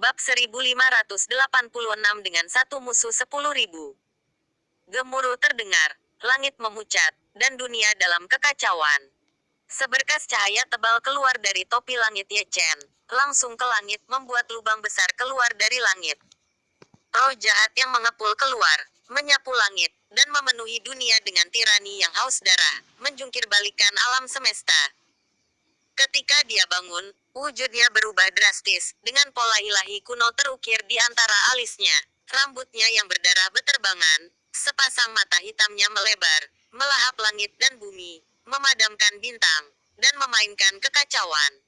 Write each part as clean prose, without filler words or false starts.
Bab 1586 dengan satu musuh 10.000. Gemuruh terdengar, langit memucat, dan dunia dalam kekacauan. Seberkas cahaya tebal keluar dari topi langit Ye Chen, langsung ke langit membuat lubang besar keluar dari langit. Roh jahat yang mengepul keluar, menyapu langit, dan memenuhi dunia dengan tirani yang haus darah, menjungkir balikan alam semesta. Ketika dia bangun, wujudnya berubah drastis, dengan pola ilahi kuno terukir di antara alisnya. Rambutnya yang berdarah beterbangan, sepasang mata hitamnya melebar, melahap langit dan bumi, memadamkan bintang, dan memainkan kekacauan.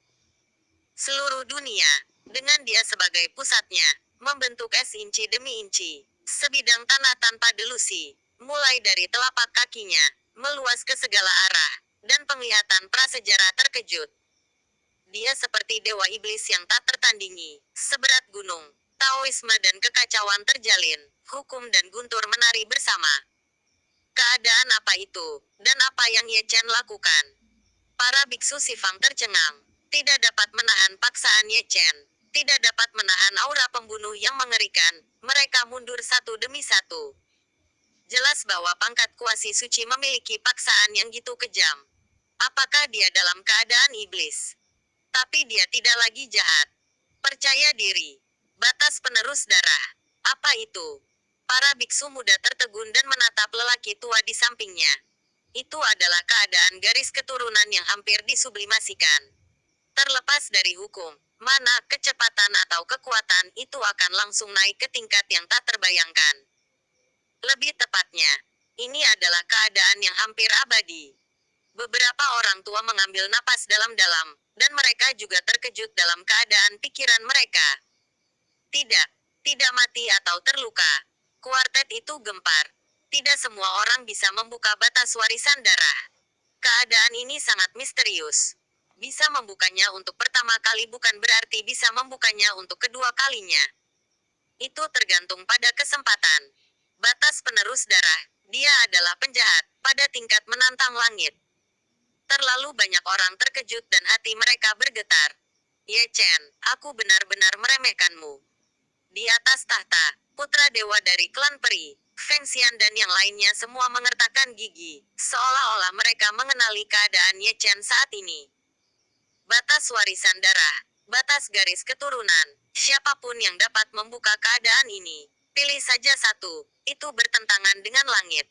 Seluruh dunia, dengan dia sebagai pusatnya, membentuk es inci demi inci, sebidang tanah tanpa delusi, mulai dari telapak kakinya, meluas ke segala arah, dan penglihatan prasejarah terkejut. Dia seperti dewa iblis yang tak tertandingi, seberat gunung, Taoisme dan kekacauan terjalin, hukum dan guntur menari bersama. Keadaan apa itu, dan apa yang Ye Chen lakukan? Para biksu Sifang tercengang, tidak dapat menahan paksaan Ye Chen, tidak dapat menahan aura pembunuh yang mengerikan, mereka mundur satu demi satu. Jelas bahwa pangkat kuasi suci memiliki paksaan yang gitu kejam. Apakah dia dalam keadaan iblis? Tapi dia tidak lagi jahat. Percaya diri. Batas penerus darah. Apa itu? Para biksu muda tertegun dan menatap lelaki tua di sampingnya. Itu adalah keadaan garis keturunan yang hampir disublimasikan. Terlepas dari hukum, mana kecepatan atau kekuatan itu akan langsung naik ke tingkat yang tak terbayangkan. Lebih tepatnya, ini adalah keadaan yang hampir abadi. Beberapa orang tua mengambil napas dalam-dalam, dan mereka juga terkejut dalam keadaan pikiran mereka. Tidak mati atau terluka. Kuartet itu gempar. Tidak semua orang bisa membuka batas warisan darah. Keadaan ini sangat misterius. Bisa membukanya untuk pertama kali bukan berarti bisa membukanya untuk kedua kalinya. Itu tergantung pada kesempatan. Batas penerus darah, dia adalah penjahat, pada tingkat menantang langit. Terlalu banyak orang terkejut dan hati mereka bergetar. Ye Chen, aku benar-benar meremehkanmu. Di atas tahta, putra dewa dari klan peri, Feng Xian dan yang lainnya semua mengertakkan gigi, seolah-olah mereka mengenali keadaan Ye Chen saat ini. Batas warisan darah, batas garis keturunan, siapapun yang dapat membuka keadaan ini, pilih saja satu, itu bertentangan dengan langit.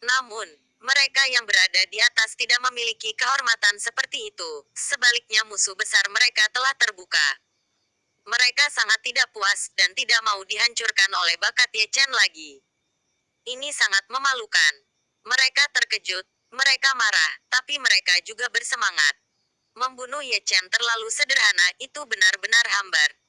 Namun, mereka yang berada di atas tidak memiliki kehormatan seperti itu, sebaliknya musuh besar mereka telah terbuka. Mereka sangat tidak puas dan tidak mau dihancurkan oleh bakat Ye Chen lagi. Ini sangat memalukan. Mereka terkejut, mereka marah, tapi mereka juga bersemangat. Membunuh Ye Chen terlalu sederhana, itu benar-benar hambar.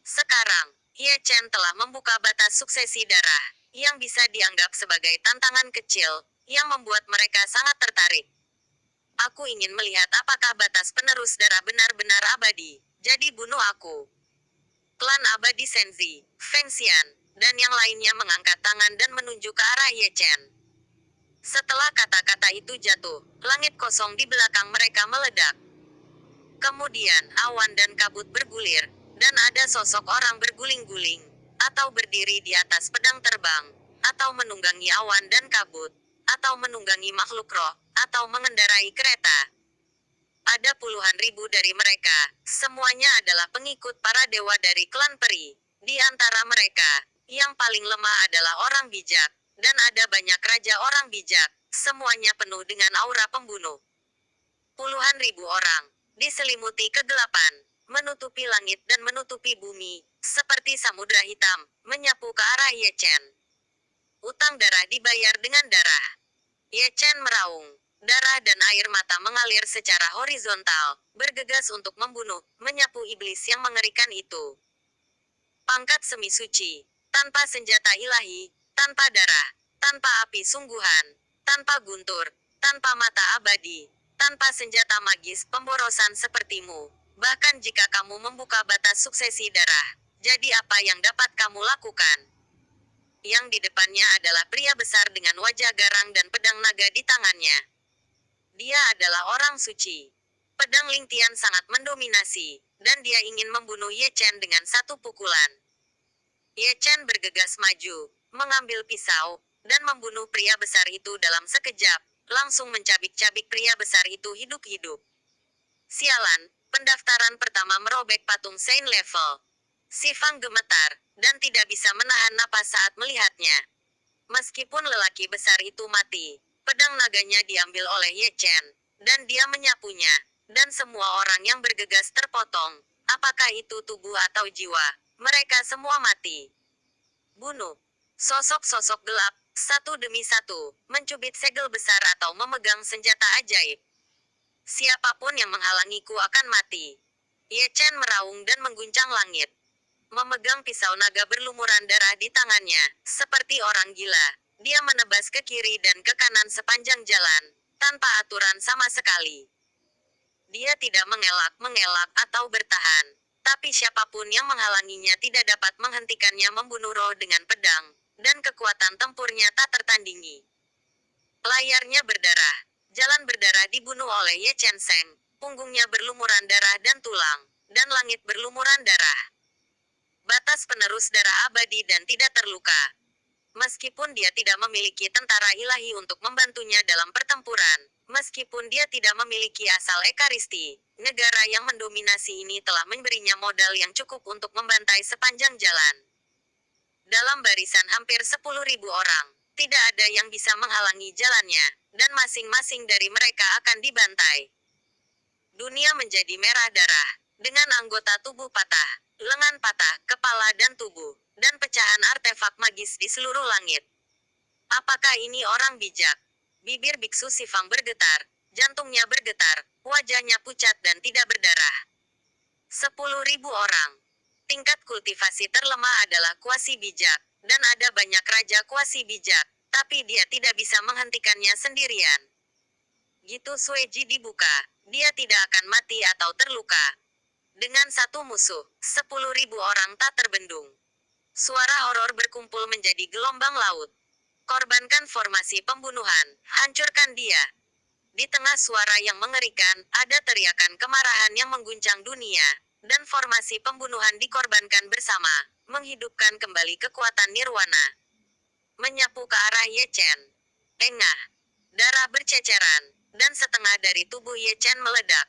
Sekarang, Ye Chen telah membuka batas suksesi darah, yang bisa dianggap sebagai tantangan kecil, yang membuat mereka sangat tertarik. Aku ingin melihat apakah batas penerus darah benar-benar abadi, jadi bunuh aku. Klan abadi Senzi, Feng Xian, dan yang lainnya mengangkat tangan dan menunjuk ke arah Ye Chen. Setelah kata-kata itu jatuh, langit kosong di belakang mereka meledak. Kemudian, awan dan kabut bergulir, dan ada sosok orang berguling-guling, atau berdiri di atas pedang terbang, atau menunggangi awan dan kabut, atau menunggangi makhluk roh, atau mengendarai kereta. Ada puluhan ribu dari mereka, semuanya adalah pengikut para dewa dari klan peri. Di antara mereka, yang paling lemah adalah orang bijak, dan ada banyak raja orang bijak, semuanya penuh dengan aura pembunuh. Puluhan ribu orang, diselimuti kegelapan, menutupi langit dan menutupi bumi, seperti samudra hitam, menyapu ke arah Ye Chen. Utang darah dibayar dengan darah. Ye Chen meraung. Darah dan air mata mengalir secara horizontal, bergegas untuk membunuh, menyapu iblis yang mengerikan itu. Pangkat semi suci, tanpa senjata ilahi, tanpa darah, tanpa api sungguhan, tanpa guntur, tanpa mata abadi, tanpa senjata magis pemborosan sepertimu. Bahkan jika kamu membuka batas suksesi darah, jadi apa yang dapat kamu lakukan? Yang di depannya adalah pria besar dengan wajah garang dan pedang naga di tangannya. Dia adalah orang suci. Pedang Lingtian sangat mendominasi. dan dia ingin membunuh Ye Chen dengan satu pukulan. Ye Chen bergegas maju, mengambil pisau, dan membunuh pria besar itu dalam sekejap, langsung mencabik-cabik pria besar itu hidup-hidup. Sialan, pendaftaran pertama merobek patung Saint Level. Si Fang gemetar, dan tidak bisa menahan napas saat melihatnya. Meskipun lelaki besar itu mati, pedang naganya diambil oleh Ye Chen, dan dia menyapunya, dan semua orang yang bergegas terpotong. Apakah itu tubuh atau jiwa? Mereka semua mati. Bunuh. Sosok-sosok gelap, satu demi satu, mencubit segel besar atau memegang senjata ajaib. Siapapun yang menghalangiku akan mati. Ye Chen meraung dan mengguncang langit. Memegang pisau naga berlumuran darah di tangannya, seperti orang gila. Dia menebas ke kiri dan ke kanan sepanjang jalan, tanpa aturan sama sekali. Dia tidak mengelak atau bertahan. Tapi siapapun yang menghalanginya tidak dapat menghentikannya membunuh roh dengan pedang, dan kekuatan tempurnya tak tertandingi. Layarnya berdarah. Jalan berdarah dibunuh oleh Ye Chen Seng, punggungnya berlumuran darah dan tulang, dan langit berlumuran darah. Batas penerus darah abadi dan tidak terluka. Meskipun dia tidak memiliki tentara ilahi untuk membantunya dalam pertempuran, meskipun dia tidak memiliki asal ekaristi, negara yang mendominasi ini telah memberinya modal yang cukup untuk membantai sepanjang jalan. Dalam barisan hampir 10.000 orang, tidak ada yang bisa menghalangi jalannya, dan masing-masing dari mereka akan dibantai. Dunia menjadi merah darah, dengan anggota tubuh patah, lengan patah, kepala dan tubuh, dan pecahan artefak magis di seluruh langit. Apakah ini orang bijak? Bibir biksu Si Fang bergetar, jantungnya bergetar, wajahnya pucat dan tidak berdarah. 10.000 orang. Tingkat kultivasi terlemah adalah kuasi bijak, dan ada banyak raja kuasi bijak, tapi dia tidak bisa menghentikannya sendirian. Gitu Sueji dibuka, dia tidak akan mati atau terluka. Dengan satu musuh, 10.000 orang tak terbendung. Suara horor berkumpul menjadi gelombang laut. Korbankan formasi pembunuhan, hancurkan dia. Di tengah suara yang mengerikan, ada teriakan kemarahan yang mengguncang dunia, dan formasi pembunuhan dikorbankan bersama, menghidupkan kembali kekuatan nirwana. Menyapu ke arah Ye Chen. Engah. Darah berceceran, dan setengah dari tubuh Ye Chen meledak.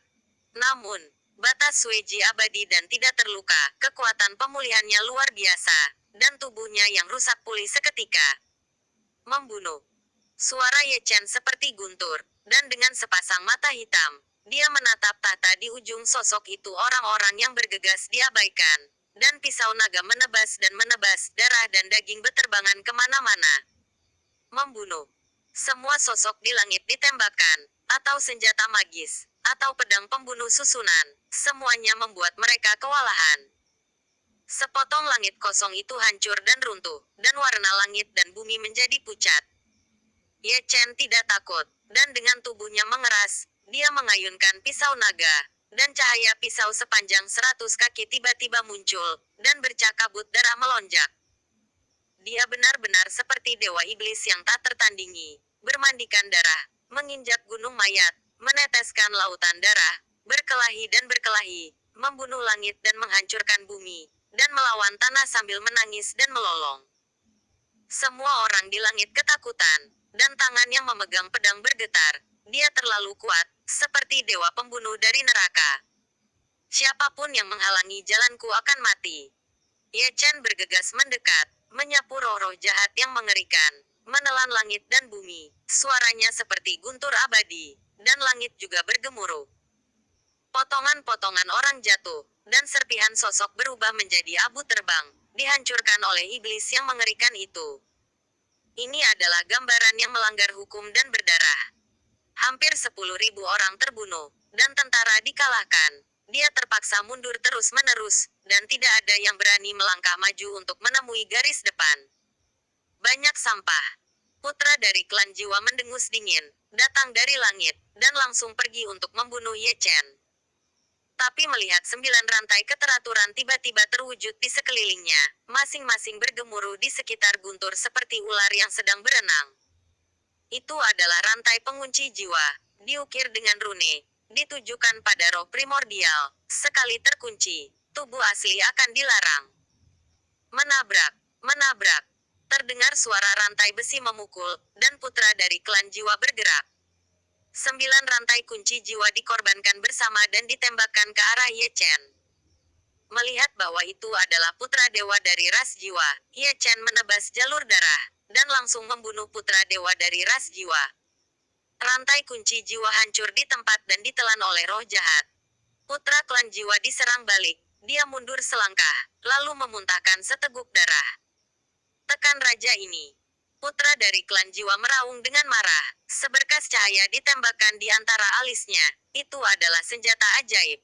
Namun, batas Sueji abadi dan tidak terluka, kekuatan pemulihannya luar biasa, dan tubuhnya yang rusak pulih seketika. Membunuh. Suara Ye Chen seperti guntur, dan dengan sepasang mata hitam, dia menatap tahta di ujung sosok itu. Orang-orang yang bergegas diabaikan, dan pisau naga menebas darah dan daging beterbangan kemana-mana. Membunuh. Semua sosok di langit ditembakkan, atau senjata magis, atau pedang pembunuh susunan, semuanya membuat mereka kewalahan. Sepotong langit kosong itu hancur dan runtuh, dan warna langit dan bumi menjadi pucat. Ye Chen tidak takut, dan dengan tubuhnya mengeras, dia mengayunkan pisau naga, dan cahaya pisau sepanjang 100 kaki tiba-tiba muncul, dan bercak kabut darah melonjak. Dia benar-benar seperti dewa iblis yang tak tertandingi, bermandikan darah, menginjak gunung mayat, meneteskan lautan darah, berkelahi dan berkelahi, membunuh langit dan menghancurkan bumi, dan melawan tanah sambil menangis dan melolong. Semua orang di langit ketakutan, dan tangan yang memegang pedang bergetar. Dia terlalu kuat, seperti dewa pembunuh dari neraka. Siapapun yang menghalangi jalanku akan mati. Ye Chen bergegas mendekat, menyapu roh-roh jahat yang mengerikan, menelan langit dan bumi. Suaranya seperti guntur abadi, dan langit juga bergemuruh. Potongan-potongan orang jatuh, dan serpihan sosok berubah menjadi abu terbang, dihancurkan oleh iblis yang mengerikan itu. Ini adalah gambaran yang melanggar hukum dan berdarah. Hampir 10.000 orang terbunuh, dan tentara dikalahkan. Dia terpaksa mundur terus-menerus, dan tidak ada yang berani melangkah maju untuk menemui garis depan. Banyak sampah. Putra dari klan jiwa mendengus dingin, datang dari langit, dan langsung pergi untuk membunuh Ye Chen. Tapi melihat 9 rantai keteraturan tiba-tiba terwujud di sekelilingnya, masing-masing bergemuruh di sekitar guntur seperti ular yang sedang berenang. Itu adalah rantai pengunci jiwa, diukir dengan rune. ditujukan pada roh primordial. Sekali terkunci, tubuh asli akan dilarang. Menabrak, menabrak. Terdengar suara rantai besi memukul, dan putra dari klan jiwa bergerak. 9 rantai kunci jiwa dikorbankan bersama dan ditembakkan ke arah Ye Chen. Melihat bahwa itu adalah putra dewa dari ras jiwa, Ye Chen menebas jalur darah, dan langsung membunuh putra dewa dari ras jiwa. Rantai kunci jiwa hancur di tempat dan ditelan oleh roh jahat. Putra klan jiwa diserang balik, dia mundur selangkah, lalu memuntahkan seteguk darah. Tekan raja ini. Putra dari klan jiwa meraung dengan marah. Seberkas cahaya ditembakkan di antara alisnya. Itu adalah senjata ajaib.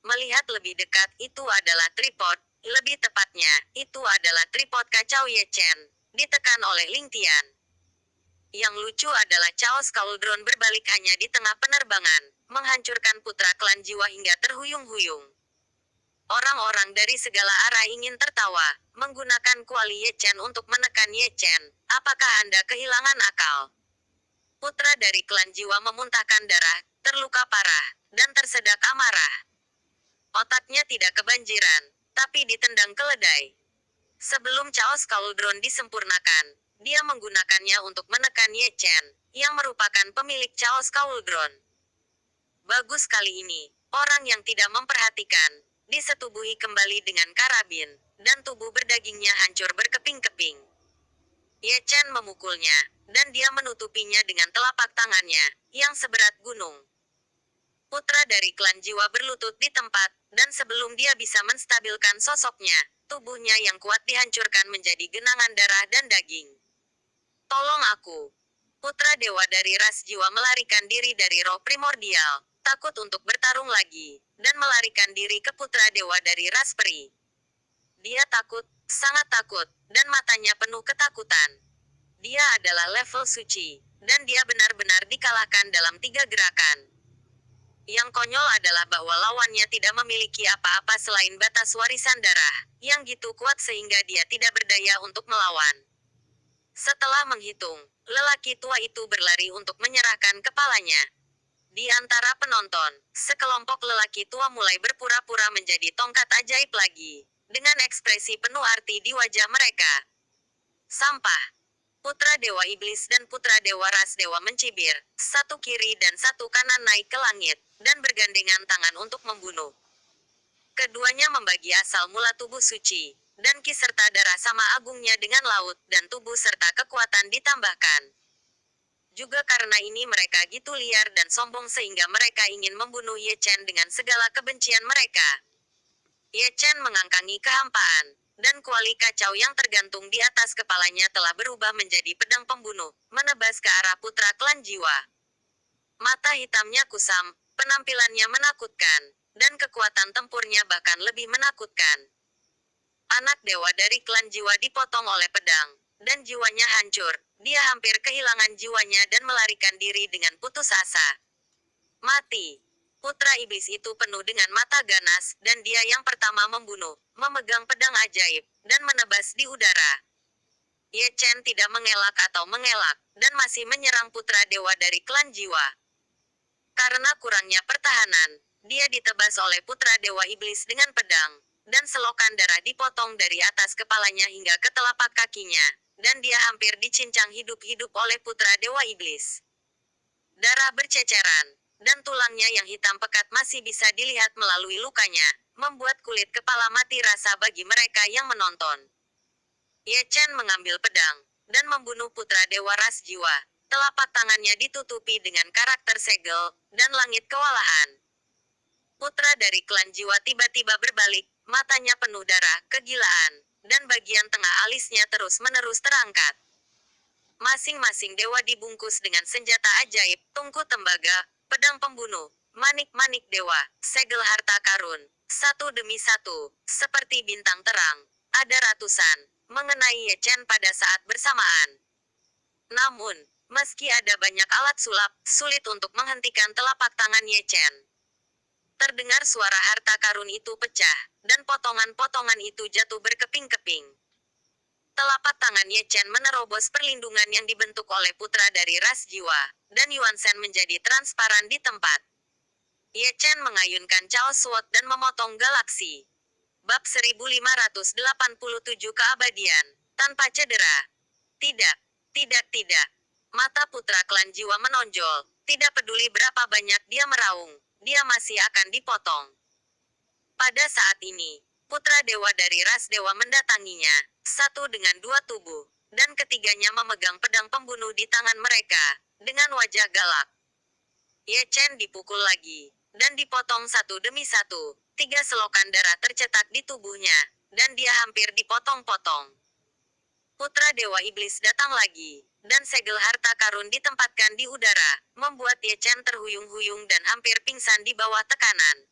Melihat lebih dekat, itu adalah tripod. Lebih tepatnya, itu adalah tripod kacau Ye Chen. Ditekan oleh Ling Tian. Yang lucu adalah Chaos Cauldron berbalik hanya di tengah penerbangan, menghancurkan putra klan jiwa hingga terhuyung-huyung. Orang-orang dari segala arah ingin tertawa, menggunakan kuali Ye Chen untuk menekan Ye Chen. Apakah Anda kehilangan akal? Putra dari klan jiwa memuntahkan darah, terluka parah, dan tersedak amarah. Otaknya tidak kebanjiran, tapi ditendang keledai. Sebelum Chaos Cauldron disempurnakan, dia menggunakannya untuk menekan Ye Chen, yang merupakan pemilik Chaos Cauldron. Bagus kali ini, orang yang tidak memperhatikan, disetubuhi kembali dengan karabin, dan tubuh berdagingnya hancur berkeping-keping. Ye Chen memukulnya, dan dia menutupinya dengan telapak tangannya, yang seberat gunung. Putra dari klan jiwa berlutut di tempat, dan sebelum dia bisa menstabilkan sosoknya, tubuhnya yang kuat dihancurkan menjadi genangan darah dan daging. Tolong aku. Putra dewa dari ras jiwa melarikan diri dari roh primordial, takut untuk bertarung lagi, dan melarikan diri ke putra dewa dari ras peri. Dia takut, sangat takut, dan matanya penuh ketakutan. Dia adalah level suci, dan dia benar-benar dikalahkan dalam 3 gerakan. Yang konyol adalah bahwa lawannya tidak memiliki apa-apa selain batas warisan darah, yang gitu kuat sehingga dia tidak berdaya untuk melawan. Setelah menghitung, lelaki tua itu berlari untuk menyerahkan kepalanya. Di antara penonton, sekelompok lelaki tua mulai berpura-pura menjadi tongkat ajaib lagi, dengan ekspresi penuh arti di wajah mereka. Sampah. Putra Dewa Iblis dan Putra Dewa Ras Dewa mencibir, satu kiri dan satu kanan naik ke langit, dan bergandengan tangan untuk membunuh. Keduanya membagi asal mula tubuh suci, dan ki serta darah sama agungnya dengan laut, dan tubuh serta kekuatan ditambahkan. Juga karena ini mereka gitu liar dan sombong sehingga mereka ingin membunuh Ye Chen dengan segala kebencian mereka. Ye Chen mengangkangi kehampaan, dan kuali kacau yang tergantung di atas kepalanya telah berubah menjadi pedang pembunuh, menebas ke arah putra klan jiwa. Mata hitamnya kusam, penampilannya menakutkan, dan kekuatan tempurnya bahkan lebih menakutkan. Anak dewa dari klan jiwa dipotong oleh pedang, dan jiwanya hancur. Dia hampir kehilangan jiwanya dan melarikan diri dengan putus asa. Mati. Putra iblis itu penuh dengan mata ganas, dan dia yang pertama membunuh, memegang pedang ajaib, dan menebas di udara. Ye Chen tidak mengelak atau mengelak, dan masih menyerang putra dewa dari klan jiwa. Karena kurangnya pertahanan, dia ditebas oleh putra dewa iblis dengan pedang, dan selokan darah dipotong dari atas kepalanya hingga ke telapak kakinya, dan dia hampir dicincang hidup-hidup oleh putra dewa iblis. Darah berceceran, dan tulangnya yang hitam pekat masih bisa dilihat melalui lukanya, membuat kulit kepala mati rasa bagi mereka yang menonton. Ye Chen mengambil pedang, dan membunuh putra dewa ras jiwa. Telapak tangannya ditutupi dengan karakter segel, dan langit kewalahan. Putra dari klan jiwa tiba-tiba berbalik, matanya penuh darah, kegilaan, dan bagian tengah alisnya terus-menerus terangkat. Masing-masing dewa dibungkus dengan senjata ajaib, tungku tembaga, pedang pembunuh, manik-manik dewa, segel harta karun, satu demi satu, seperti bintang terang. Ada ratusan, mengenai Ye Chen pada saat bersamaan. Namun, meski ada banyak alat sulap, sulit untuk menghentikan telapak tangan Ye Chen. Terdengar suara harta karun itu pecah, dan potongan-potongan itu jatuh berkeping-keping. Telapak tangan Ye Chen menerobos perlindungan yang dibentuk oleh putra dari ras jiwa, dan Yuan Shen menjadi transparan di tempat. Ye Chen mengayunkan Chaos Sword dan memotong galaksi. Bab 1587 Keabadian. Tanpa cedera. Tidak. Tidak, tidak. Mata putra klan jiwa menonjol. Tidak peduli berapa banyak dia meraung, dia masih akan dipotong. Pada saat ini, putra dewa dari ras dewa mendatanginya, satu dengan dua tubuh, dan ketiganya memegang pedang pembunuh di tangan mereka, dengan wajah galak. Ye Chen dipukul lagi, dan dipotong satu demi satu. 3 selokan darah tercetak di tubuhnya, dan dia hampir dipotong-potong. Putra Dewa Iblis datang lagi, dan segel harta karun ditempatkan di udara, membuat Ye Chen terhuyung-huyung dan hampir pingsan di bawah tekanan.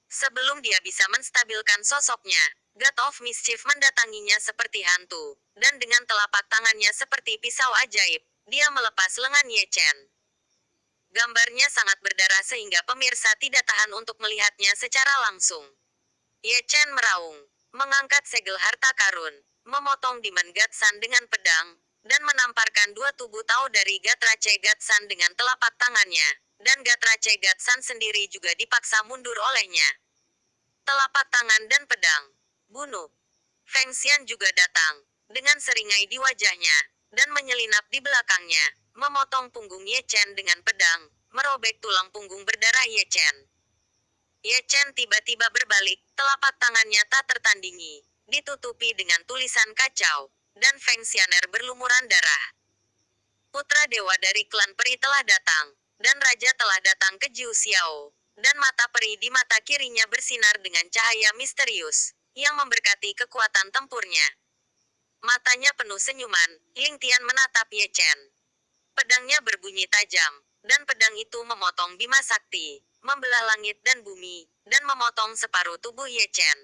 Sebelum dia bisa menstabilkan sosoknya, God of Mischief mendatanginya seperti hantu, dan dengan telapak tangannya seperti pisau ajaib, dia melepas lengan Ye Chen. Gambarnya sangat berdarah sehingga pemirsa tidak tahan untuk melihatnya secara langsung. Ye Chen meraung, mengangkat segel harta karun, memotong Demon God San dengan pedang, dan menamparkan dua tubuh Tao dari Gatrace God San dengan telapak tangannya, dan Gatrace God San sendiri juga dipaksa mundur olehnya. Telapak tangan dan pedang. Bunuh. Feng Xian juga datang, dengan seringai di wajahnya, dan menyelinap di belakangnya, memotong punggung Ye Chen dengan pedang, merobek tulang punggung berdarah Ye Chen. Ye Chen tiba-tiba berbalik, telapak tangannya tak tertandingi, ditutupi dengan tulisan kacau, dan Feng Xianer berlumuran darah. Putra dewa dari klan peri telah datang, dan raja telah datang ke Jiu Xiao, dan mata peri di mata kirinya bersinar dengan cahaya misterius, yang memberkati kekuatan tempurnya. Matanya penuh senyuman, Ling Tian menatap Ye Chen. Pedangnya berbunyi tajam, dan pedang itu memotong Bima Sakti, membelah langit dan bumi, dan memotong separuh tubuh Ye Chen.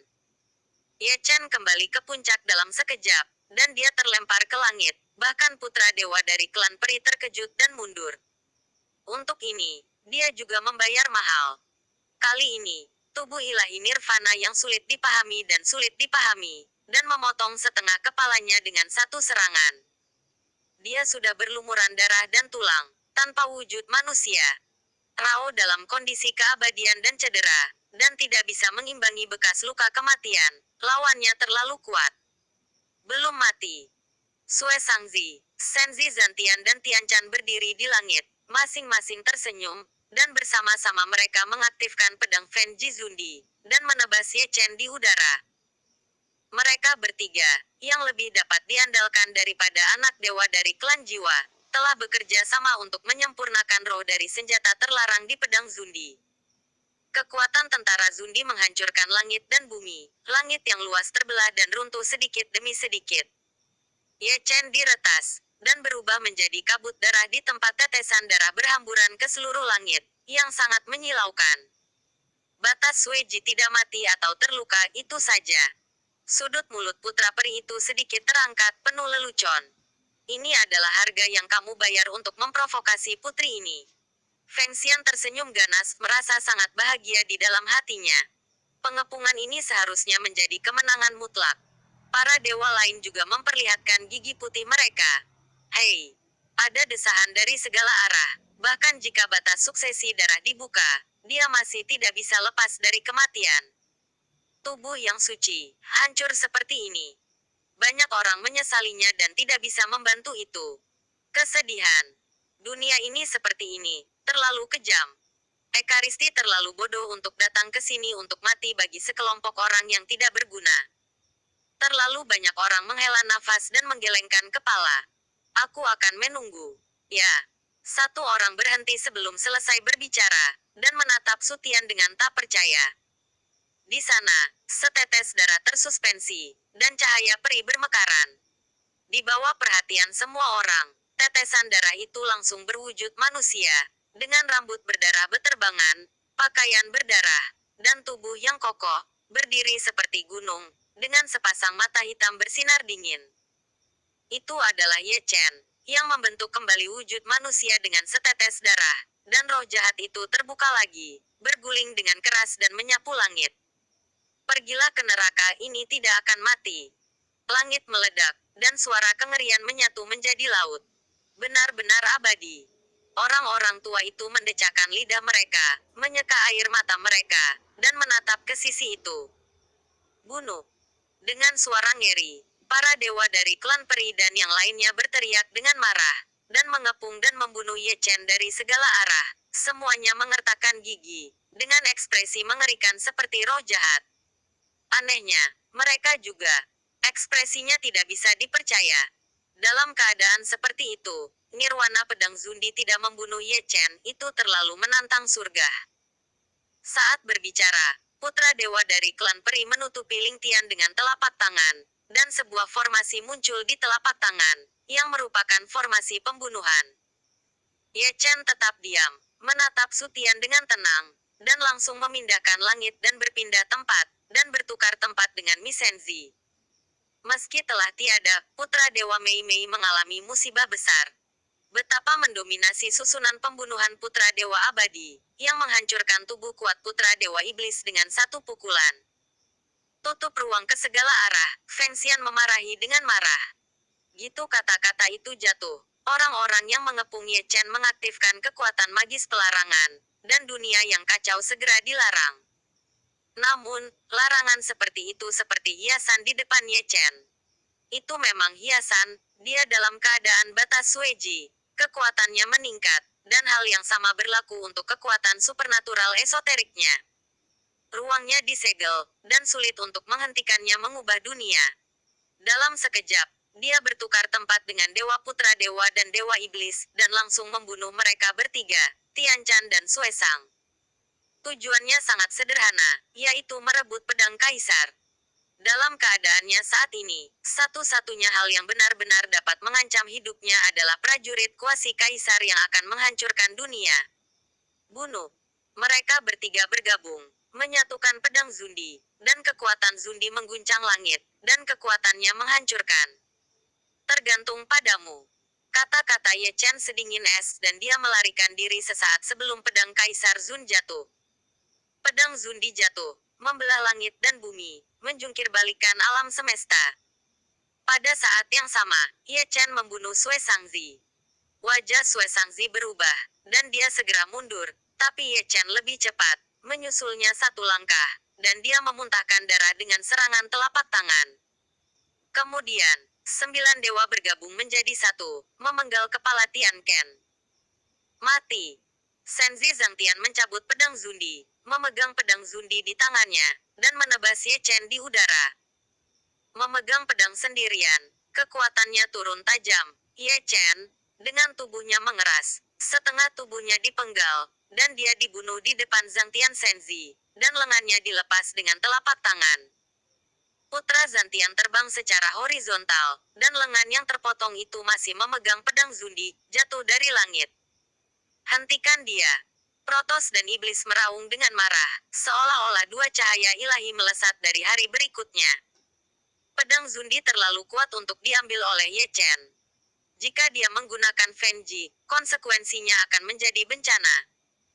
Ye Chen kembali ke puncak dalam sekejap, dan dia terlempar ke langit, bahkan putra dewa dari klan peri terkejut dan mundur. Untuk ini, dia juga membayar mahal. Kali ini, tubuh ilahi nirvana yang sulit dipahami dan sulit dipahami, dan memotong setengah kepalanya dengan satu serangan. Dia sudah berlumuran darah dan tulang, tanpa wujud manusia. Rao dalam kondisi keabadian dan cedera, dan tidak bisa mengimbangi bekas luka kematian, lawannya terlalu kuat. Belum mati. Sue Sangzi, Senzi Zantian dan Tianchan berdiri di langit, masing-masing tersenyum, dan bersama-sama mereka mengaktifkan pedang Fen Jizundi, dan menebas Ye Chen di udara. Mereka bertiga, yang lebih dapat diandalkan daripada anak dewa dari klan jiwa, telah bekerja sama untuk menyempurnakan roh dari senjata terlarang di pedang Zundi. Kekuatan tentara Zundi menghancurkan langit dan bumi, langit yang luas terbelah dan runtuh sedikit demi sedikit. Ye Chen diretas, dan berubah menjadi kabut darah di tempat tetesan darah berhamburan ke seluruh langit, yang sangat menyilaukan. Batas Sueji tidak mati atau terluka itu saja. Sudut mulut putra peri itu sedikit terangkat, penuh lelucon. Ini adalah harga yang kamu bayar untuk memprovokasi putri ini. Feng Xian tersenyum ganas, merasa sangat bahagia di dalam hatinya. Pengepungan ini seharusnya menjadi kemenangan mutlak. Para dewa lain juga memperlihatkan gigi putih mereka. Hei! Ada desahan dari segala arah. Bahkan jika batas suksesi darah dibuka, dia masih tidak bisa lepas dari kematian. Tubuh yang suci, hancur seperti ini. Banyak orang menyesalinya dan tidak bisa membantu itu. Kesedihan. Dunia ini seperti ini, terlalu kejam. Ekaristi terlalu bodoh untuk datang ke sini untuk mati bagi sekelompok orang yang tidak berguna. Terlalu banyak orang menghela nafas dan menggelengkan kepala. Aku akan menunggu. Ya. Satu orang berhenti sebelum selesai berbicara, dan menatap Sutian dengan tak percaya. Di sana, setetes darah tersuspensi, dan cahaya peri bermekaran. Di bawah perhatian semua orang, tetesan darah itu langsung berwujud manusia, dengan rambut berdarah beterbangan, pakaian berdarah, dan tubuh yang kokoh, berdiri seperti gunung, dengan sepasang mata hitam bersinar dingin. Itu adalah Ye Chen, yang membentuk kembali wujud manusia dengan setetes darah, dan roh jahat itu terbuka lagi, berguling dengan keras dan menyapu langit. Pergilah ke neraka, ini tidak akan mati. Langit meledak, dan suara kengerian menyatu menjadi laut. Benar-benar abadi. Orang-orang tua itu mendecakkan lidah mereka, menyeka air mata mereka, dan menatap ke sisi itu. Bunuh! Dengan suara ngeri, para dewa dari klan peri dan yang lainnya berteriak dengan marah, dan mengepung dan membunuh Ye Chen dari segala arah. Semuanya mengertakkan gigi, dengan ekspresi mengerikan seperti roh jahat. Anehnya, mereka juga. Ekspresinya tidak bisa dipercaya. Dalam keadaan seperti itu, nirwana pedang Zundi tidak membunuh Ye Chen itu terlalu menantang surga. Saat berbicara, putra dewa dari klan peri menutupi Ling Tian dengan telapak tangan, dan sebuah formasi muncul di telapak tangan, yang merupakan formasi pembunuhan. Ye Chen tetap diam, menatap Su Tian dengan tenang, dan langsung memindahkan langit dan berpindah tempat, dan bertukar tempat dengan Mi Senzi. Meski telah tiada, putra dewa Mei Mei mengalami musibah besar. Betapa mendominasi susunan pembunuhan putra dewa abadi, yang menghancurkan tubuh kuat putra dewa iblis dengan satu pukulan. Tutup ruang ke segala arah, Feng Xian memarahi dengan marah. Gitu kata-kata itu jatuh, orang-orang yang mengepung Ye Chen mengaktifkan kekuatan magis pelarangan, dan dunia yang kacau segera dilarang. Namun, larangan seperti itu seperti hiasan di depan Ye Chen. Itu memang hiasan, dia dalam keadaan batas Sueji. Kekuatannya meningkat, dan hal yang sama berlaku untuk kekuatan supernatural esoteriknya. Ruangnya disegel, dan sulit untuk menghentikannya mengubah dunia. Dalam sekejap, dia bertukar tempat dengan Dewa Putra Dewa dan Dewa Iblis, dan langsung membunuh mereka bertiga, Tian Chan dan Sue Sang. Tujuannya sangat sederhana, yaitu merebut pedang kaisar. Dalam keadaannya saat ini, satu-satunya hal yang benar-benar dapat mengancam hidupnya adalah prajurit kuasi kaisar yang akan menghancurkan dunia. Bunuh! Mereka bertiga bergabung, menyatukan pedang Zundi, dan kekuatan Zundi mengguncang langit, dan kekuatannya menghancurkan. Tergantung padamu. Kata-kata Ye Chen sedingin es dan dia melarikan diri sesaat sebelum pedang Kaisar Zun jatuh. Pedang Zundi jatuh, membelah langit dan bumi, menjungkir balikan alam semesta. Pada saat yang sama, Ye Chen membunuh Sue Sangzi. Wajah Sue Sangzi berubah, dan dia segera mundur, tapi Ye Chen lebih cepat, menyusulnya satu langkah, dan dia memuntahkan darah dengan serangan telapak tangan. Kemudian, 9 dewa bergabung menjadi satu, memenggal kepala Tian Ken. Mati! Senzi Zhangtian mencabut pedang Zundi, memegang pedang Zundi di tangannya, dan menebas Ye Chen di udara. Memegang pedang sendirian, kekuatannya turun tajam. Ye Chen, dengan tubuhnya mengeras, setengah tubuhnya dipenggal, dan dia dibunuh di depan Zhangtian Senzi, dan lengannya dilepas dengan telapak tangan. Putra Zhangtian terbang secara horizontal, dan lengan yang terpotong itu masih memegang pedang Zundi, jatuh dari langit. Hentikan dia! Protos dan Iblis meraung dengan marah, seolah-olah dua cahaya ilahi melesat dari hari berikutnya. Pedang Zundi terlalu kuat untuk diambil oleh Ye Chen. Jika dia menggunakan Fenji, konsekuensinya akan menjadi bencana.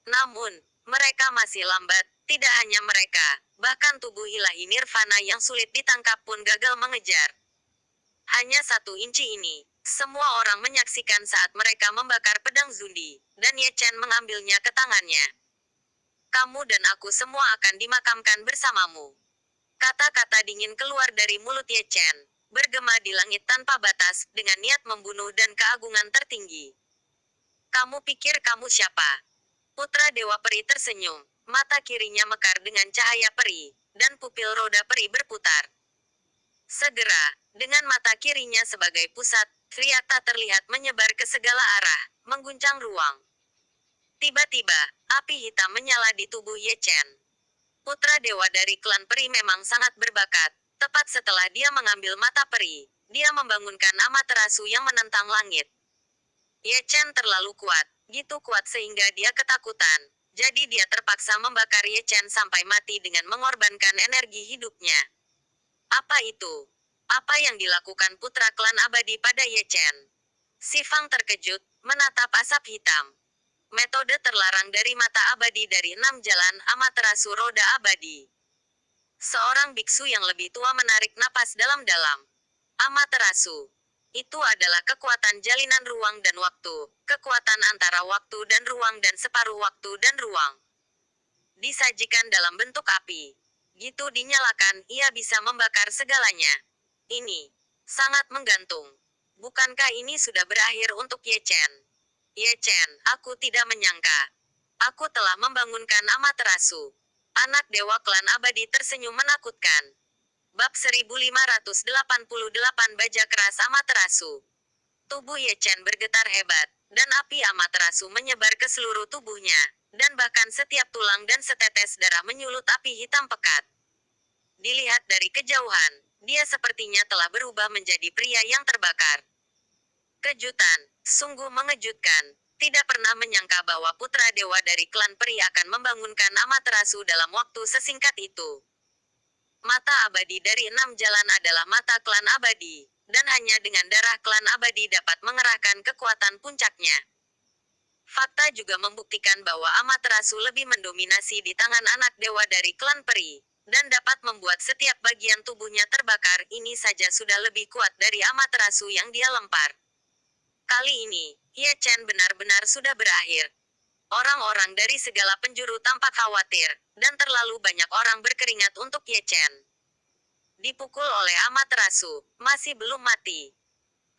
Namun, mereka masih lambat, tidak hanya mereka, bahkan tubuh ilahi Nirvana yang sulit ditangkap pun gagal mengejar. Hanya 1 inci ini, semua orang menyaksikan saat mereka membakar pedang Zundi, dan Ye Chen mengambilnya ke tangannya. Kamu dan aku semua akan dimakamkan bersamamu. Kata-kata dingin keluar dari mulut Ye Chen, bergema di langit tanpa batas, dengan niat membunuh dan keagungan tertinggi. Kamu pikir kamu siapa? Putra Dewa Peri tersenyum, mata kirinya mekar dengan cahaya peri, dan pupil roda peri berputar. Segera, dengan mata kirinya sebagai pusat, Triata terlihat menyebar ke segala arah, mengguncang ruang. Tiba-tiba, api hitam menyala di tubuh Ye Chen. Putra dewa dari klan peri memang sangat berbakat. Tepat setelah dia mengambil mata peri, dia membangunkan Amaterasu yang menentang langit. Ye Chen terlalu kuat, gitu kuat sehingga dia ketakutan. Jadi dia terpaksa membakar Ye Chen sampai mati dengan mengorbankan energi hidupnya. Apa itu? Apa yang dilakukan putra klan abadi pada Ye Chen? Si Fang terkejut, menatap asap hitam. Metode terlarang dari mata abadi dari 6 jalan Amaterasu roda abadi. Seorang biksu yang lebih tua menarik napas dalam-dalam. Amaterasu. Itu adalah kekuatan jalinan ruang dan waktu, kekuatan antara waktu dan ruang dan separuh waktu dan ruang. Disajikan dalam bentuk api. Gitu dinyalakan, ia bisa membakar segalanya. Ini sangat menggantung. Bukankah ini sudah berakhir untuk Ye Chen? Ye Chen, aku tidak menyangka. Aku telah membangunkan Amaterasu. Anak dewa klan abadi tersenyum menakutkan. Bab 1588 Baja Keras Amaterasu. Tubuh Ye Chen bergetar hebat, dan api Amaterasu menyebar ke seluruh tubuhnya, dan bahkan setiap tulang dan setetes darah menyulut api hitam pekat. Dilihat dari kejauhan, dia sepertinya telah berubah menjadi pria yang terbakar. Kejutan, sungguh mengejutkan. Tidak pernah menyangka bahwa putra dewa dari klan peri akan membangunkan Amaterasu dalam waktu sesingkat itu. Mata abadi dari 6 jalan adalah mata klan abadi, dan hanya dengan darah klan abadi dapat mengerahkan kekuatan puncaknya. Fakta juga membuktikan bahwa Amaterasu lebih mendominasi di tangan anak dewa dari klan peri, dan dapat membuat setiap bagian tubuhnya terbakar. Ini saja sudah lebih kuat dari Amaterasu yang dia lempar. Kali ini, Ye Chen benar-benar sudah berakhir. Orang-orang dari segala penjuru tampak khawatir, dan terlalu banyak orang berkeringat untuk Ye Chen. Dipukul oleh Amaterasu, masih belum mati.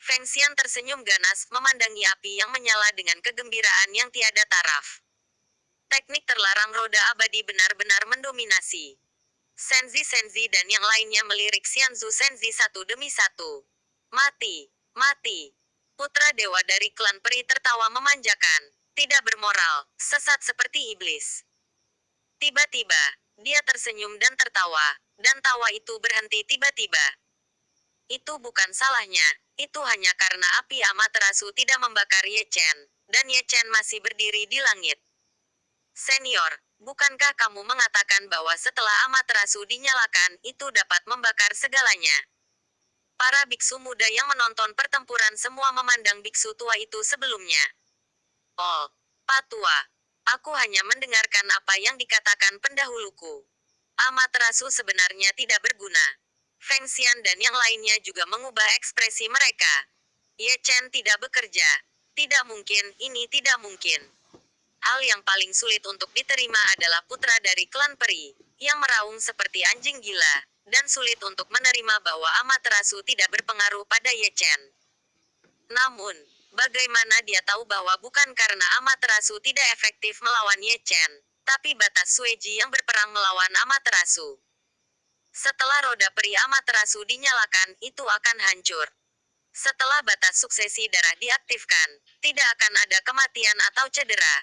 Feng Xian tersenyum ganas memandangi api yang menyala dengan kegembiraan yang tiada taraf. Teknik terlarang roda abadi benar-benar mendominasi. Senzi dan yang lainnya melirik Xianzu Senzi satu demi satu. Mati, mati. Putra dewa dari klan peri tertawa memanjakan. Tidak bermoral, sesat seperti iblis. Tiba-tiba, dia tersenyum dan tertawa, dan tawa itu berhenti tiba-tiba. Itu bukan salahnya, itu hanya karena api Amaterasu tidak membakar Ye Chen, dan Ye Chen masih berdiri di langit. Senior, bukankah kamu mengatakan bahwa setelah Amaterasu dinyalakan, itu dapat membakar segalanya? Para biksu muda yang menonton pertempuran semua memandang biksu tua itu sebelumnya. Oh, Pak Tua. Aku hanya mendengarkan apa yang dikatakan pendahuluku. Amaterasu sebenarnya tidak berguna. Feng Xian dan yang lainnya juga mengubah ekspresi mereka. Ye Chen tidak bekerja. Tidak mungkin, ini tidak mungkin. Hal yang paling sulit untuk diterima adalah putra dari klan peri, yang meraung seperti anjing gila, dan sulit untuk menerima bahwa Amaterasu tidak berpengaruh pada Ye Chen. Namun, bagaimana dia tahu bahwa bukan karena Amaterasu tidak efektif melawan Ye Chen, tapi batas Sueji yang berperang melawan Amaterasu. Setelah roda peri Amaterasu dinyalakan, itu akan hancur. Setelah batas suksesi darah diaktifkan, tidak akan ada kematian atau cedera.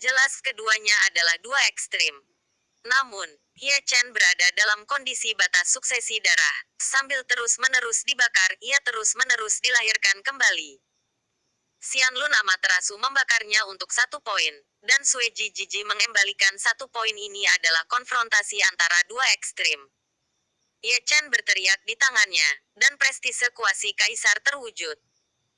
Jelas keduanya adalah dua ekstrim. Namun, Ye Chen berada dalam kondisi batas suksesi darah. Sambil terus-menerus dibakar, ia terus-menerus dilahirkan kembali. Xianlun Amaterasu membakarnya untuk 1 poin, dan Sueji Jiji mengembalikan 1 poin. Ini adalah konfrontasi antara dua ekstrim. Ye Chen berteriak di tangannya, dan prestise kuasi kaisar terwujud.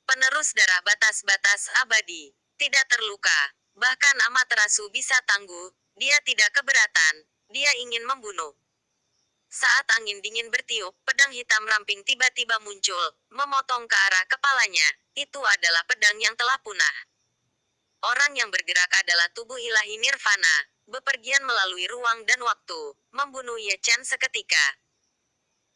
Penerus darah batas-batas abadi, tidak terluka, bahkan Amaterasu bisa tangguh, dia tidak keberatan, dia ingin membunuh. Saat angin dingin bertiup, pedang hitam ramping tiba-tiba muncul, memotong ke arah kepalanya. Itu adalah pedang yang telah punah. Orang yang bergerak adalah tubuh ilahi Nirvana, bepergian melalui ruang dan waktu, membunuh Ye Chen seketika.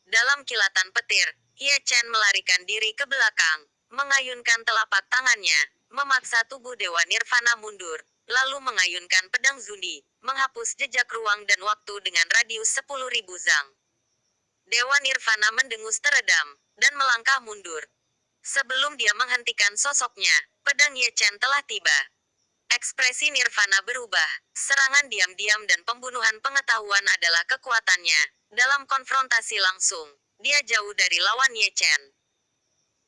Dalam kilatan petir, Ye Chen melarikan diri ke belakang, mengayunkan telapak tangannya, memaksa tubuh Dewa Nirvana mundur, lalu mengayunkan pedang Zundi, menghapus jejak ruang dan waktu dengan radius 10.000 zang. Dewa Nirvana mendengus teredam, dan melangkah mundur. Sebelum dia menghentikan sosoknya, pedang Ye Chen telah tiba. Ekspresi Nirvana berubah, serangan diam-diam dan pembunuhan pengetahuan adalah kekuatannya. Dalam konfrontasi langsung, dia jauh dari lawan Ye Chen.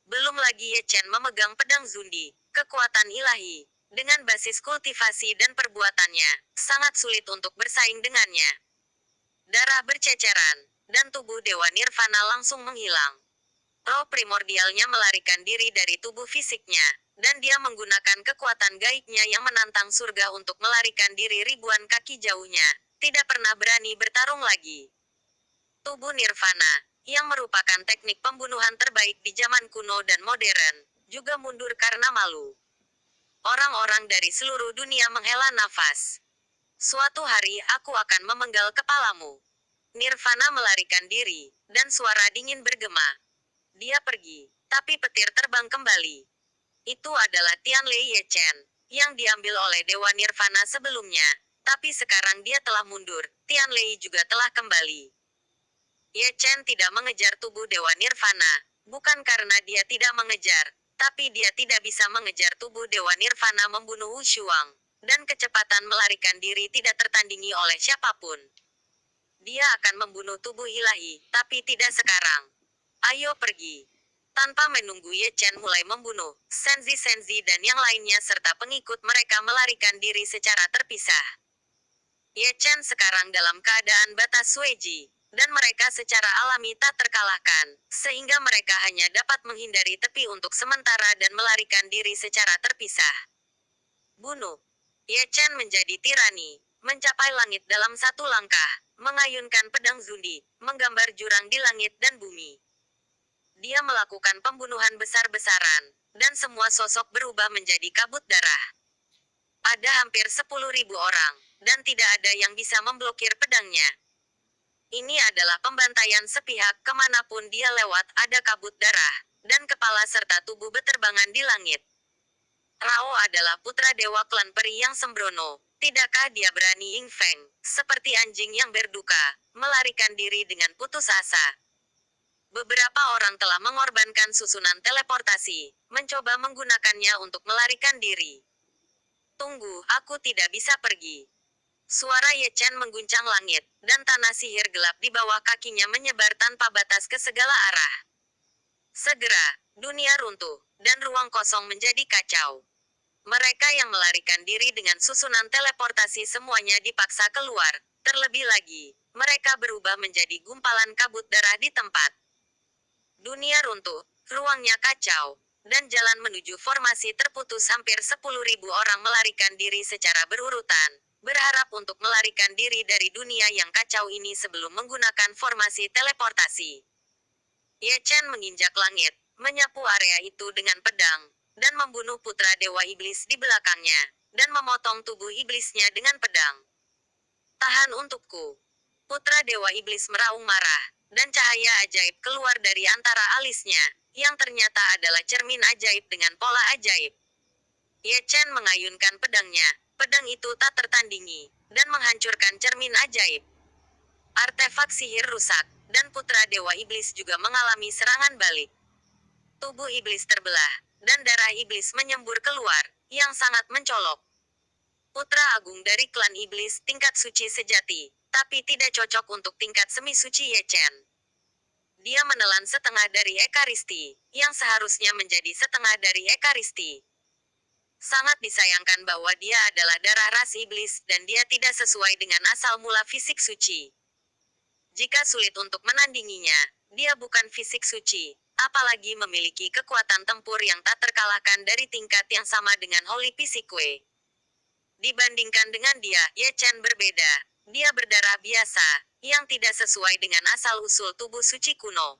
Belum lagi Ye Chen memegang pedang Zundi, kekuatan ilahi. Dengan basis kultivasi dan perbuatannya, sangat sulit untuk bersaing dengannya. Darah berceceran, dan tubuh Dewa Nirvana langsung menghilang. Roh primordialnya melarikan diri dari tubuh fisiknya, dan dia menggunakan kekuatan gaibnya yang menantang surga untuk melarikan diri ribuan kaki jauhnya, tidak pernah berani bertarung lagi. Tubuh Nirvana, yang merupakan teknik pembunuhan terbaik di zaman kuno dan modern, juga mundur karena malu. Orang-orang dari seluruh dunia menghela nafas. Suatu hari aku akan memenggal kepalamu. Nirvana melarikan diri, dan suara dingin bergema. Dia pergi, tapi petir terbang kembali. Itu adalah Tianlei Ye Chen, yang diambil oleh Dewa Nirvana sebelumnya. Tapi sekarang dia telah mundur, Tianlei juga telah kembali. Ye Chen tidak mengejar tubuh Dewa Nirvana, bukan karena dia tidak mengejar, tapi dia tidak bisa mengejar tubuh Dewa Nirvana membunuh Wu Shuang, dan kecepatan melarikan diri tidak tertandingi oleh siapapun. Dia akan membunuh tubuh ilahi, tapi tidak sekarang. Ayo pergi. Tanpa menunggu Ye Chen mulai membunuh, Senzi dan yang lainnya serta pengikut mereka melarikan diri secara terpisah. Ye Chen sekarang dalam keadaan batas Sueji, dan mereka secara alami tak terkalahkan, sehingga mereka hanya dapat menghindari tepi untuk sementara dan melarikan diri secara terpisah. Bunuh. Ye Chen menjadi tirani, mencapai langit dalam satu langkah, mengayunkan pedang Zundi, menggambar jurang di langit dan bumi. Dia melakukan pembunuhan besar-besaran, dan semua sosok berubah menjadi kabut darah. Ada hampir 10.000 orang, dan tidak ada yang bisa memblokir pedangnya. Ini adalah pembantaian sepihak, kemanapun dia lewat ada kabut darah, dan kepala serta tubuh beterbangan di langit. Rao adalah putra dewa klan peri yang sembrono. Tidakkah dia berani Ying Feng, seperti anjing yang berduka, melarikan diri dengan putus asa? Beberapa orang telah mengorbankan susunan teleportasi, mencoba menggunakannya untuk melarikan diri. Tunggu, aku tidak bisa pergi. Suara Ye Chen mengguncang langit, dan tanah sihir gelap di bawah kakinya menyebar tanpa batas ke segala arah. Segera, dunia runtuh, dan ruang kosong menjadi kacau. Mereka yang melarikan diri dengan susunan teleportasi semuanya dipaksa keluar. Terlebih lagi, mereka berubah menjadi gumpalan kabut darah di tempat. Dunia runtuh, ruangnya kacau, dan jalan menuju formasi terputus. Hampir 10.000 orang melarikan diri secara berurutan, berharap untuk melarikan diri dari dunia yang kacau ini sebelum menggunakan formasi teleportasi. Ye Chen menginjak langit, menyapu area itu dengan pedang, dan membunuh putra Dewa Iblis di belakangnya, dan memotong tubuh iblisnya dengan pedang. Tahan untukku. Putra Dewa Iblis meraung marah, dan cahaya ajaib keluar dari antara alisnya, yang ternyata adalah cermin ajaib dengan pola ajaib. Ye Chen mengayunkan pedangnya, pedang itu tak tertandingi, dan menghancurkan cermin ajaib. Artefak sihir rusak, dan putra Dewa Iblis juga mengalami serangan balik. Tubuh iblis terbelah, dan darah iblis menyembur keluar, yang sangat mencolok. Putra agung dari klan iblis tingkat suci sejati, tapi tidak cocok untuk tingkat semi suci Ye Chen. Dia menelan setengah dari Ekaristi, yang seharusnya menjadi setengah dari Ekaristi. Sangat disayangkan bahwa dia adalah darah ras iblis dan dia tidak sesuai dengan asal mula fisik suci. Jika sulit untuk menandinginya, dia bukan fisik suci, apalagi memiliki kekuatan tempur yang tak terkalahkan dari tingkat yang sama dengan Holy Physique. Dibandingkan dengan dia, Ye Chen berbeda. Dia berdarah biasa, yang tidak sesuai dengan asal-usul tubuh suci kuno.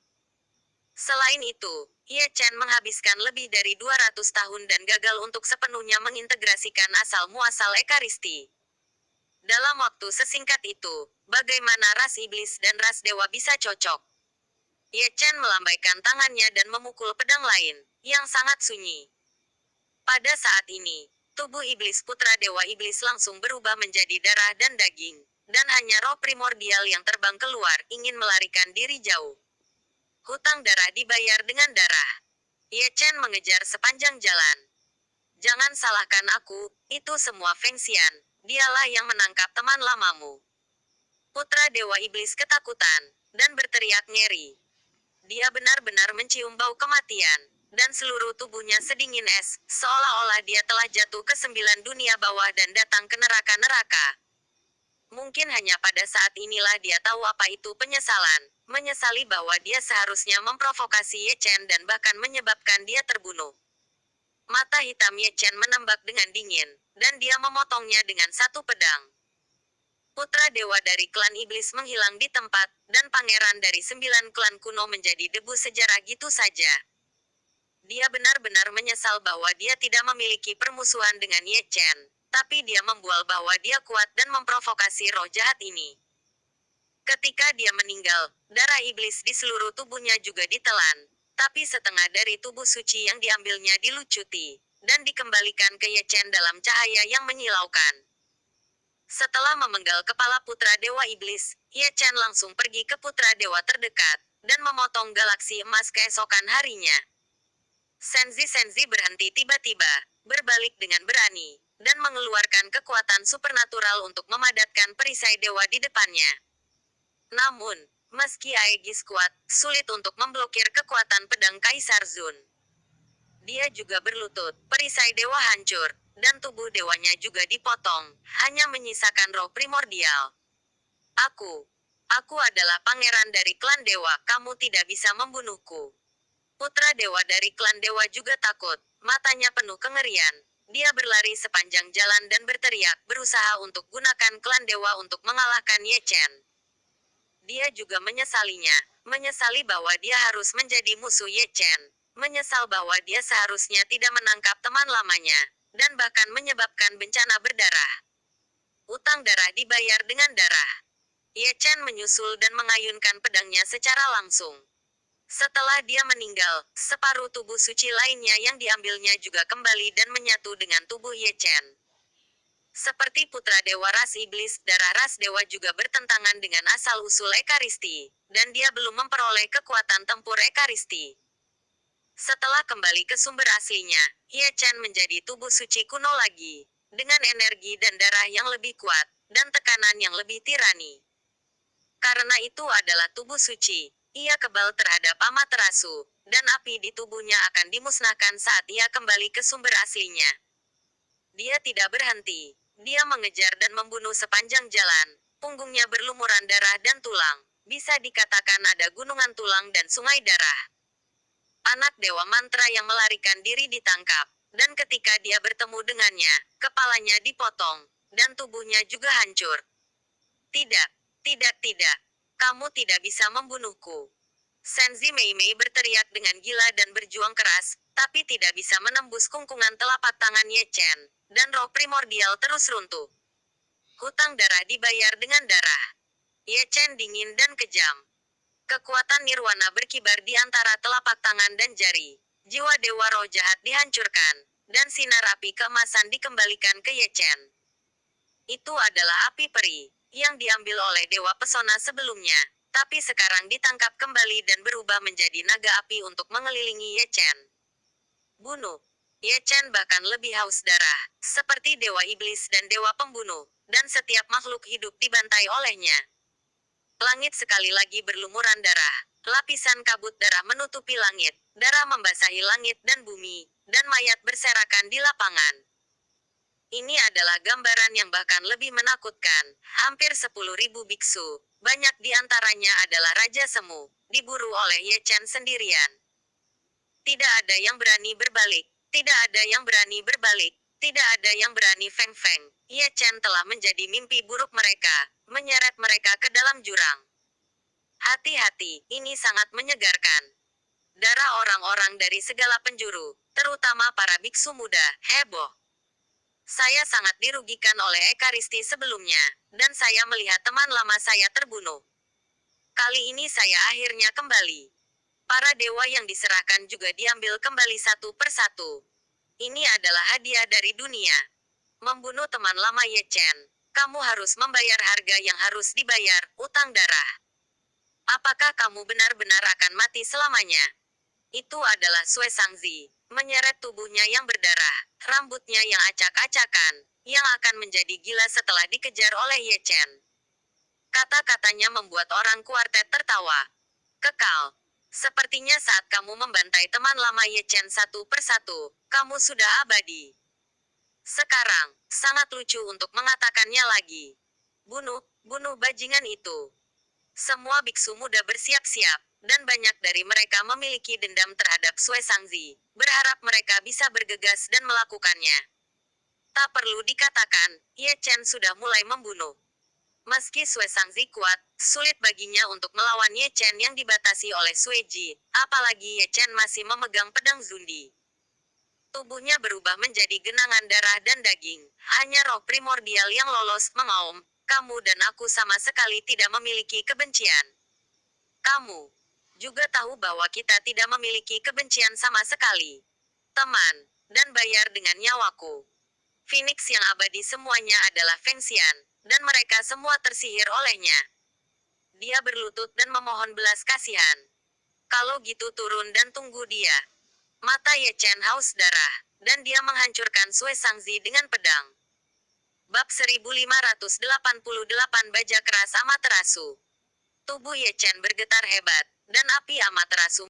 Selain itu, Ye Chen menghabiskan lebih dari 200 tahun dan gagal untuk sepenuhnya mengintegrasikan asal-muasal Ekaristi. Dalam waktu sesingkat itu, bagaimana ras iblis dan ras dewa bisa cocok? Ye Chen melambaikan tangannya dan memukul pedang lain, yang sangat sunyi. Pada saat ini, tubuh iblis putra dewa iblis langsung berubah menjadi darah dan daging, dan hanya roh primordial yang terbang keluar, ingin melarikan diri jauh. Hutang darah dibayar dengan darah. Ye Chen mengejar sepanjang jalan. Jangan salahkan aku, itu semua Feng Xian, dialah yang menangkap teman lamamu. Putra dewa iblis ketakutan, dan berteriak ngeri. Dia benar-benar mencium bau kematian, dan seluruh tubuhnya sedingin es, seolah-olah dia telah jatuh ke 9 dunia bawah dan datang ke neraka-neraka. Mungkin hanya pada saat inilah dia tahu apa itu penyesalan, menyesali bahwa dia seharusnya memprovokasi Ye Chen dan bahkan menyebabkan dia terbunuh. Mata hitam Ye Chen menembak dengan dingin, dan dia memotongnya dengan satu pedang. Putra dewa dari klan iblis menghilang di tempat, dan pangeran dari 9 klan kuno menjadi debu sejarah gitu saja. Dia benar-benar menyesal bahwa dia tidak memiliki permusuhan dengan Ye Chen. Tapi dia membual bahwa dia kuat dan memprovokasi roh jahat ini. Ketika dia meninggal, darah iblis di seluruh tubuhnya juga ditelan. Tapi setengah dari tubuh suci yang diambilnya dilucuti, dan dikembalikan ke Ye Chen dalam cahaya yang menyilaukan. Setelah memenggal kepala putra dewa iblis, Ye Chen langsung pergi ke putra dewa terdekat, dan memotong galaksi emas keesokan harinya. Senzi berhenti tiba-tiba, berbalik dengan berani, dan mengeluarkan kekuatan supernatural untuk memadatkan perisai dewa di depannya. Namun, meski Aegis kuat, sulit untuk memblokir kekuatan pedang Kaisar Zun. Dia juga berlutut, perisai dewa hancur, dan tubuh dewanya juga dipotong, hanya menyisakan roh primordial. Aku adalah pangeran dari klan dewa, kamu tidak bisa membunuhku. Putra dewa dari klan dewa juga takut, matanya penuh kengerian. Dia berlari sepanjang jalan dan berteriak, berusaha untuk gunakan klan dewa untuk mengalahkan Ye Chen. Dia juga menyesali bahwa dia harus menjadi musuh Ye Chen, menyesal bahwa dia seharusnya tidak menangkap teman lamanya, dan bahkan menyebabkan bencana berdarah. Utang darah dibayar dengan darah. Ye Chen menyusul dan mengayunkan pedangnya secara langsung. Setelah dia meninggal, separuh tubuh suci lainnya yang diambilnya juga kembali dan menyatu dengan tubuh Ye Chen. Seperti putra dewa ras iblis, darah ras dewa juga bertentangan dengan asal-usul Ekaristi, dan dia belum memperoleh kekuatan tempur Ekaristi. Setelah kembali ke sumber aslinya, Ye Chen menjadi tubuh suci kuno lagi, dengan energi dan darah yang lebih kuat, dan tekanan yang lebih tirani. Karena itu adalah tubuh suci, ia kebal terhadap Amaterasu, dan api di tubuhnya akan dimusnahkan saat ia kembali ke sumber aslinya. Dia tidak berhenti. Dia mengejar dan membunuh sepanjang jalan. Punggungnya berlumuran darah dan tulang. Bisa dikatakan ada gunungan tulang dan sungai darah. Anak dewa mantra yang melarikan diri ditangkap, dan ketika dia bertemu dengannya, kepalanya dipotong, dan tubuhnya juga hancur. Tidak. Kamu tidak bisa membunuhku. Senzi Meimei berteriak dengan gila dan berjuang keras, tapi tidak bisa menembus kungkungan telapak tangan Ye Chen, dan roh primordial terus runtuh. Hutang darah dibayar dengan darah. Ye Chen dingin dan kejam. Kekuatan nirwana berkibar di antara telapak tangan dan jari. Jiwa dewa roh jahat dihancurkan, dan sinar api keemasan dikembalikan ke Ye Chen. Itu adalah api peri, yang diambil oleh dewa pesona sebelumnya, tapi sekarang ditangkap kembali dan berubah menjadi naga api untuk mengelilingi Ye Chen. Bunuh. Ye Chen bahkan lebih haus darah, seperti dewa iblis dan dewa pembunuh, dan setiap makhluk hidup dibantai olehnya. Langit sekali lagi berlumuran darah, lapisan kabut darah menutupi langit, darah membasahi langit dan bumi, dan mayat berserakan di lapangan. Ini adalah gambaran yang bahkan lebih menakutkan. Hampir 10.000 biksu, banyak di antaranya adalah Raja Semu, diburu oleh Ye Chen sendirian. Tidak ada yang berani berbalik. Tidak ada yang berani berbalik. Tidak ada yang berani feng-feng. Ye Chen telah menjadi mimpi buruk mereka, menyeret mereka ke dalam jurang. Hati-hati, ini sangat menyegarkan. Darah orang-orang dari segala penjuru, terutama para biksu muda, heboh. Saya sangat dirugikan oleh Ekaristi sebelumnya, dan saya melihat teman lama saya terbunuh. Kali ini saya akhirnya kembali. Para dewa yang diserahkan juga diambil kembali satu persatu. Ini adalah hadiah dari dunia. Membunuh teman lama Ye Chen. Kamu harus membayar harga yang harus dibayar, utang darah. Apakah kamu benar-benar akan mati selamanya? Itu adalah Sui Sangzi, menyeret tubuhnya yang berdarah, rambutnya yang acak-acakan, yang akan menjadi gila setelah dikejar oleh Ye Chen. Kata-katanya membuat orang kuartet tertawa. Kekal. Sepertinya saat kamu membantai teman lama Ye Chen satu persatu, kamu sudah abadi. Sekarang, sangat lucu untuk mengatakannya lagi. Bunuh bajingan itu. Semua biksu muda bersiap-siap, dan banyak dari mereka memiliki dendam terhadap Sui Sangzi, berharap mereka bisa bergegas dan melakukannya. Tak perlu dikatakan, Ye Chen sudah mulai membunuh. Meski Sue Sangzi kuat, sulit baginya untuk melawan Ye Chen yang dibatasi oleh Sue Ji, apalagi Ye Chen masih memegang pedang Zundi. Tubuhnya berubah menjadi genangan darah dan daging. Hanya roh primordial yang lolos, mengaum, kamu dan aku sama sekali tidak memiliki kebencian. Kamu juga tahu bahwa kita tidak memiliki kebencian sama sekali. Teman, dan bayar dengan nyawaku. Phoenix yang abadi semuanya adalah Feng Xian, dan mereka semua tersihir olehnya. Dia berlutut dan memohon belas kasihan. Kalau gitu turun dan tunggu dia. Mata Ye Chen haus darah, dan dia menghancurkan Sue Sangzi dengan pedang. Bab 1588 Baja Keras Amaterasu. Tubuh Ye Chen bergetar hebat, dan api Amaterasu